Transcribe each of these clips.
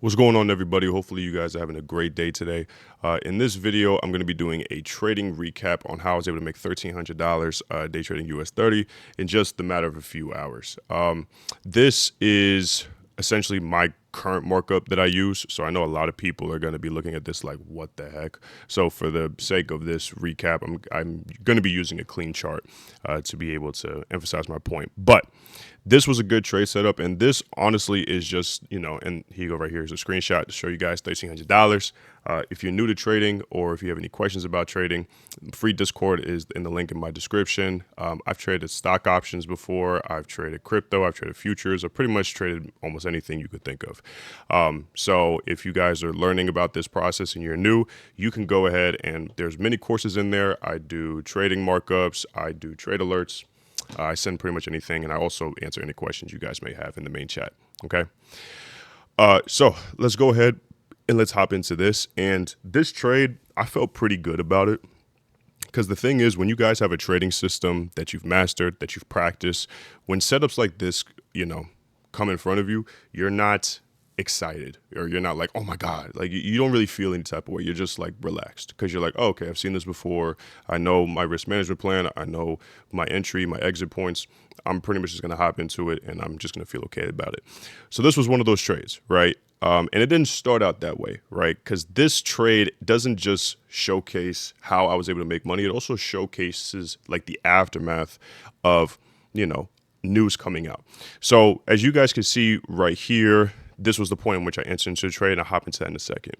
What's going on, everybody? Hopefully you guys are having a great day today. In this video, I'm going to be doing a trading recap on how I was able to make $1,300 day trading US 30 in just the matter of a few hours. This is essentially my current markup that I use. So I know a lot of people are going to be looking at this like, what the heck? So for the sake of this recap, I'm going to be using a clean chart to be able to emphasize my point. But this was a good trade setup, and this honestly is just, and here you go, right here is a screenshot to show you guys $1,300. If you're new to trading or if you have any questions about trading, free Discord is in the link in my description. I've traded stock options before. I've traded crypto. I've traded futures. I've pretty much traded almost anything you could think of. So if you guys are learning about this process and you're new, you can go ahead and there's many courses in there. I do trading markups. I do trade alerts. I send pretty much anything, and I also answer any questions you guys may have in the main chat, okay? So let's go ahead and let's hop into this. And this trade, I felt pretty good about it because the thing is, when you guys have a trading system that you've mastered, that you've practiced, when setups like this, come in front of you, you're not excited or you're not like, oh my God, like you don't really feel any type of way. You're just like relaxed because you're like, oh, okay, I've seen this before. I know my risk management plan. I know my entry, my exit points. I'm pretty much just going to hop into it and I'm just going to feel okay about it. So this was one of those trades, right? And it didn't start out that way, right? Because this trade doesn't just showcase how I was able to make money. It also showcases like the aftermath of, news coming out. So as you guys can see right here, this was the point in which I entered into the trade, and I'll hop into that in a second.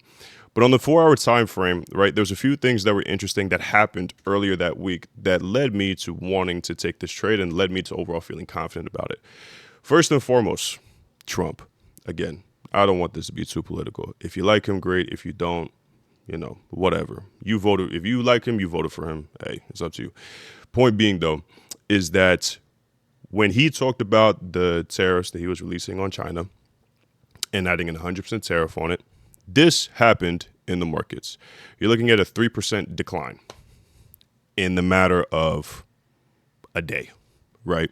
But on the 4-hour time frame, right, there's a few things that were interesting that happened earlier that week that led me to wanting to take this trade and led me to overall feeling confident about it. First and foremost, Trump. Again, I don't want this to be too political. If you like him, great. If you don't, whatever. You voted. If you like him, you voted for him. Hey, it's up to you. Point being, though, is that when he talked about the tariffs that he was releasing on China, and adding an 100% tariff on it. This happened in the markets. You're looking at a 3% decline in the matter of a day, right?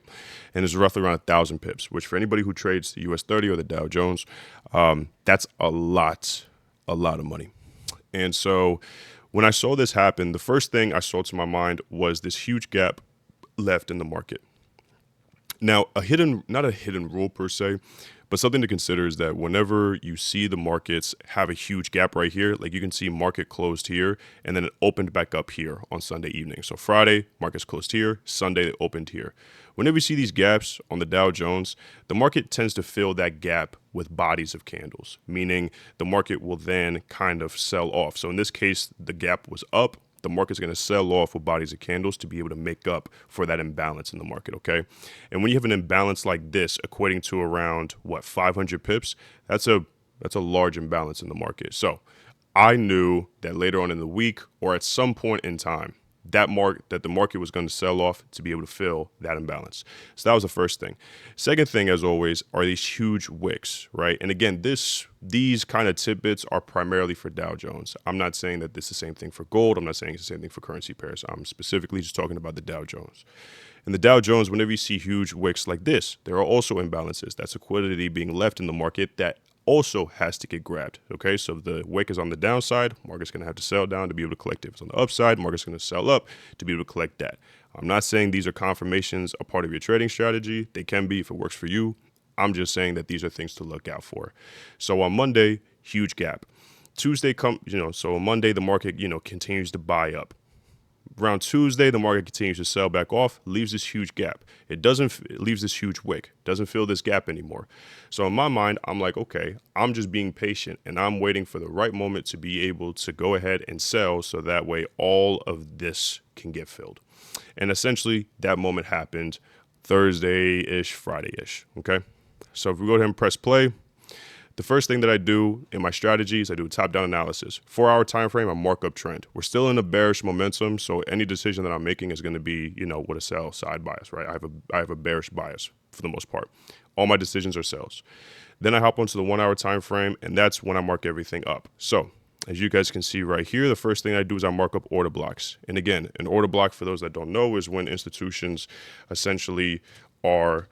And it's roughly around 1,000 pips, which for anybody who trades the US 30 or the Dow Jones, that's a lot of money. And so when I saw this happen, the first thing I saw to my mind was this huge gap left in the market. Now, not a hidden rule per se, but something to consider is that whenever you see the markets have a huge gap right here, like you can see market closed here and then it opened back up here on Sunday evening. So Friday, markets closed here, Sunday, it opened here. Whenever you see these gaps on the Dow Jones, the market tends to fill that gap with bodies of candles, meaning the market will then kind of sell off. So in this case, the gap was up. The market's going to sell off with bodies of candles to be able to make up for that imbalance in the market, okay? And when you have an imbalance like this, equating to around, 500 pips, that's a large imbalance in the market. So I knew that later on in the week or at some point in time, that the market was going to sell off to be able to fill that imbalance. So that was the first thing. Second thing, as always, are these huge wicks, right? And again, these kind of tidbits are primarily for Dow Jones. I'm not saying that this is the same thing for gold. I'm not saying it's the same thing for currency pairs. I'm specifically just talking about the Dow Jones. And the Dow Jones, whenever you see huge wicks like this, there are also imbalances. That's liquidity being left in the market that also has to get grabbed, okay? So if the wick is on the downside, market's going to have to sell down to be able to collect it. If it's on the upside, market's going to sell up to be able to collect that. I'm not saying these are confirmations a part of your trading strategy. They can be if it works for you. I'm just saying that these are things to look out for. So on Monday, huge gap. Tuesday so on Monday, the market, continues to buy up. Around Tuesday, the market continues to sell back off, leaves this huge gap. It leaves this huge wick, doesn't fill this gap anymore. So in my mind, I'm like, okay, I'm just being patient and I'm waiting for the right moment to be able to go ahead and sell so that way all of this can get filled. And essentially that moment happened Thursday-ish, Friday-ish, okay? So if we go ahead and press play, the first thing that I do in my strategies, I do a top-down analysis. 4-hour time frame, I mark up trend. We're still in a bearish momentum, so any decision that I'm making is going to be, with a sell side bias, right? I have a bearish bias for the most part. All my decisions are sells. Then I hop onto the 1-hour time frame, and that's when I mark everything up. So as you guys can see right here, the first thing I do is I mark up order blocks. And again, an order block, for those that don't know, is when institutions essentially are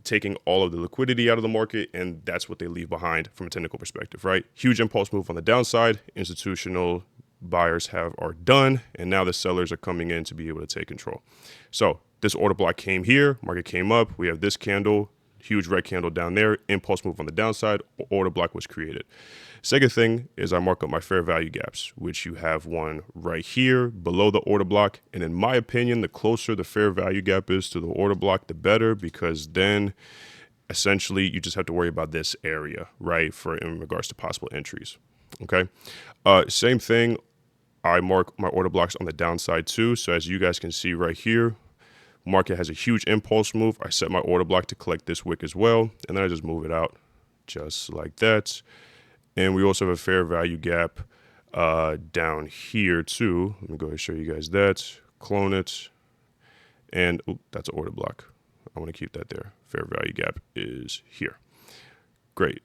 taking all of the liquidity out of the market, and that's what they leave behind from a technical perspective, right? Huge impulse move on the downside. Institutional buyers are done, and now the sellers are coming in to be able to take control. So this order block came here, market came up. We have this candle, huge red candle down there, impulse move on the downside, order block was created. Second thing is I mark up my fair value gaps, which you have one right here below the order block. And in my opinion, the closer the fair value gap is to the order block, the better, because then essentially you just have to worry about this area, right, for in regards to possible entries. Okay. Same thing. I mark my order blocks on the downside too. So as you guys can see right here, market has a huge impulse move. I set my order block to collect this wick as well. And then I just move it out just like that. And we also have a fair value gap down here too. Let me go ahead and show you guys that. Clone it. And that's an order block. I want to keep that there. Fair value gap is here. Great.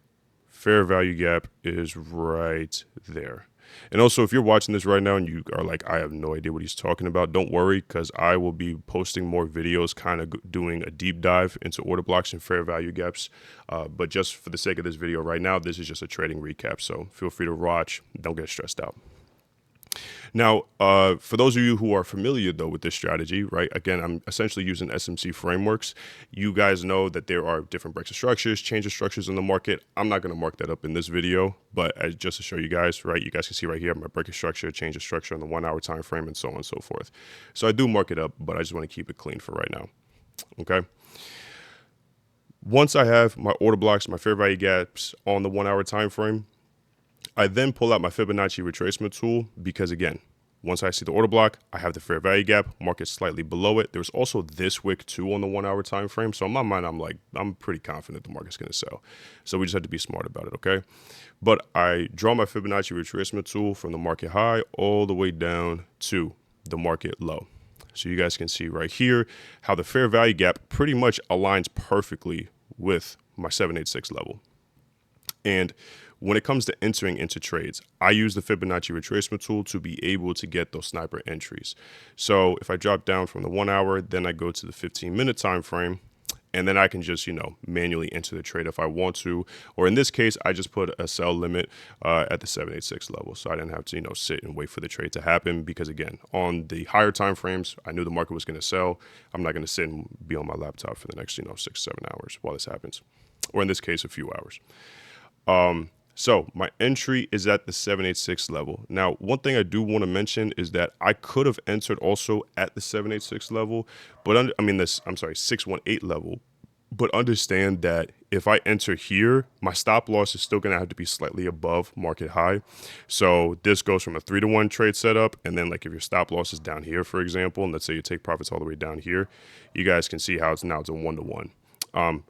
Fair value gap is right there. And also, if you're watching this right now and you are like, I have no idea what he's talking about, don't worry, because I will be posting more videos kind of doing a deep dive into order blocks and fair value gaps. But just for the sake of this video right now, this is just a trading recap. So feel free to watch. Don't get stressed out. Now, for those of you who are familiar, though, with this strategy, right, again, I'm essentially using SMC frameworks. You guys know that there are different breaks of structures, change of structures in the market. I'm not going to mark that up in this video, but just to show you guys, right, you guys can see right here, my break of structure, change of structure on the 1 hour time frame, and so on and so forth. So I do mark it up, but I just want to keep it clean for right now. Okay. Once I have my order blocks, my fair value gaps on the 1 hour time frame, I then pull out my Fibonacci retracement tool because, again, once I see the order block, I have the fair value gap, market slightly below it. There's also this wick too on the 1 hour time frame. So in my mind, I'm pretty confident the market's going to sell. So we just have to be smart about it, okay? But I draw my Fibonacci retracement tool from the market high all the way down to the market low. So you guys can see right here how the fair value gap pretty much aligns perfectly with my 786 level. And when it comes to entering into trades, I use the Fibonacci retracement tool to be able to get those sniper entries. So if I drop down from the 1 hour, then I go to the 15-minute time frame, and then I can just, manually enter the trade if I want to. Or in this case, I just put a sell limit at the 786 level. So I didn't have to, sit and wait for the trade to happen because, again, on the higher time frames, I knew the market was going to sell. I'm not going to sit and be on my laptop for the next, 6-7 hours while this happens. Or in this case, a few hours. So my entry is at the 786 level. Now, one thing I do want to mention is that I could have entered also at the 786 level, but 618 level. But understand that if I enter here, my stop loss is still going to have to be slightly above market high. So this goes from a 3-to-1 trade setup. And then like if your stop loss is down here, for example, and let's say you take profits all the way down here, you guys can see how it's a 1-to-1.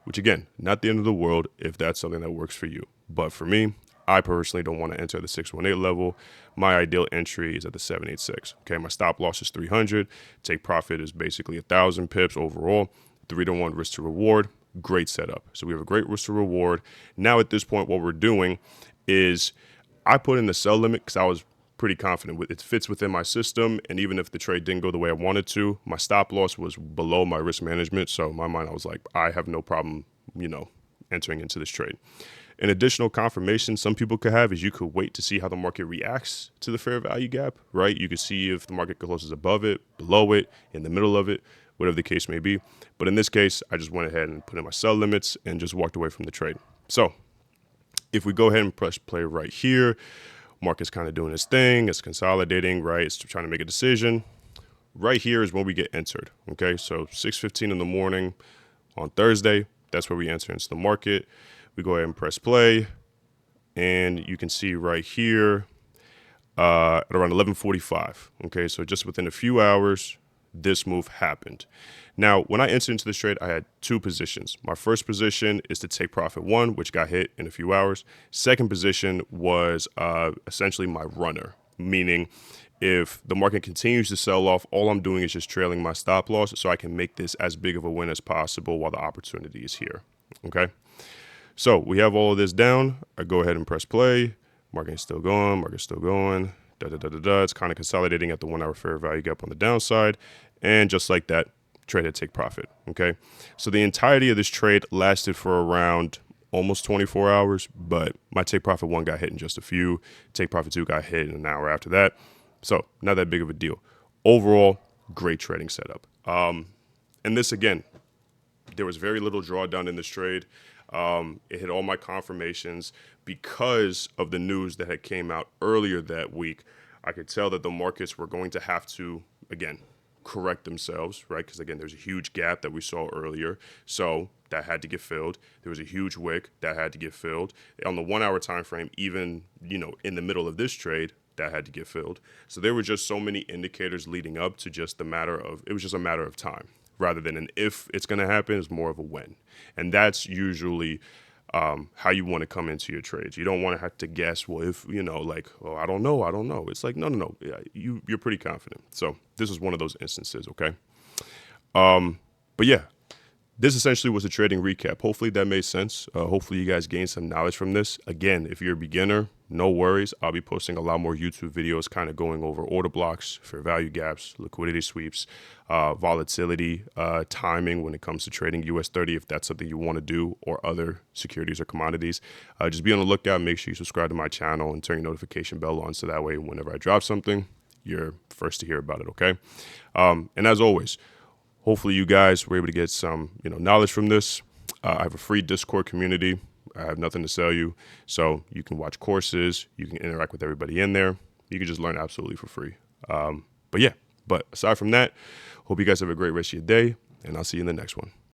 Which again, not the end of the world if that's something that works for you. But for me, I personally don't want to enter the 618 level. My ideal entry is at the 786. Okay, my stop loss is 300. Take profit is basically 1,000 pips overall. 3-to-1 risk to reward. Great setup. So we have a great risk to reward. Now at this point, what we're doing is I put in the sell limit because I was pretty confident with it fits within my system. And even if the trade didn't go the way I wanted to, my stop loss was below my risk management. So in my mind, I was like, I have no problem, entering into this trade. An additional confirmation some people could have is you could wait to see how the market reacts to the fair value gap, right? You could see if the market closes above it, below it, in the middle of it, whatever the case may be. But in this case, I just went ahead and put in my sell limits and just walked away from the trade. So if we go ahead and press play right here, market's kind of doing its thing. It's consolidating, right? It's trying to make a decision. Right here is when we get entered, okay? So 6:15 in the morning on Thursday, that's where we enter into the market. We go ahead and press play, and you can see right here at around 11:45. Okay, so just within a few hours, this move happened. Now, when I entered into this trade, I had two positions. My first position is to take profit 1, which got hit in a few hours. Second position was essentially my runner, meaning if the market continues to sell off, all I'm doing is just trailing my stop loss so I can make this as big of a win as possible while the opportunity is here. Okay. So we have all of this down. I go ahead and press play. Market is still going. Market's still going. It's kind of consolidating at the 1 hour fair value gap on the downside. And just like that, trade at take profit. Okay. So the entirety of this trade lasted for around almost 24 hours, but my take profit 1 got hit in just a few. Take profit 2 got hit in an hour after that. So not that big of a deal. Overall, great trading setup. And this, again, there was very little drawdown in this trade. It hit all my confirmations because of the news that had came out earlier that week. I could tell that the markets were going to have to, again, correct themselves, right? Because again, there's a huge gap that we saw earlier. So that had to get filled. There was a huge wick that had to get filled. On the 1 hour time frame, even, in the middle of this trade, that had to get filled. So there were just so many indicators leading up to just it was just a matter of time. Rather than an if it's going to happen, it's more of a when. And that's usually how you want to come into your trades. You don't want to have to guess, well, if, I don't know. It's like, no. Yeah, you're pretty confident. So this is one of those instances, okay? But yeah, this essentially was a trading recap. Hopefully that made sense. Hopefully you guys gained some knowledge from this. Again, if you're a beginner, no worries. I'll be posting a lot more YouTube videos kind of going over order blocks, fair value gaps, liquidity sweeps, volatility, timing when it comes to trading US30, if that's something you want to do, or other securities or commodities. Just be on the lookout. Make sure you subscribe to my channel and turn your notification bell on so that way whenever I drop something, you're first to hear about it, okay? And as always, hopefully you guys were able to get some knowledge from this. I have a free Discord community. I have nothing to sell you. So you can watch courses. You can interact with everybody in there. You can just learn absolutely for free. But aside from that, hope you guys have a great rest of your day, and I'll see you in the next one.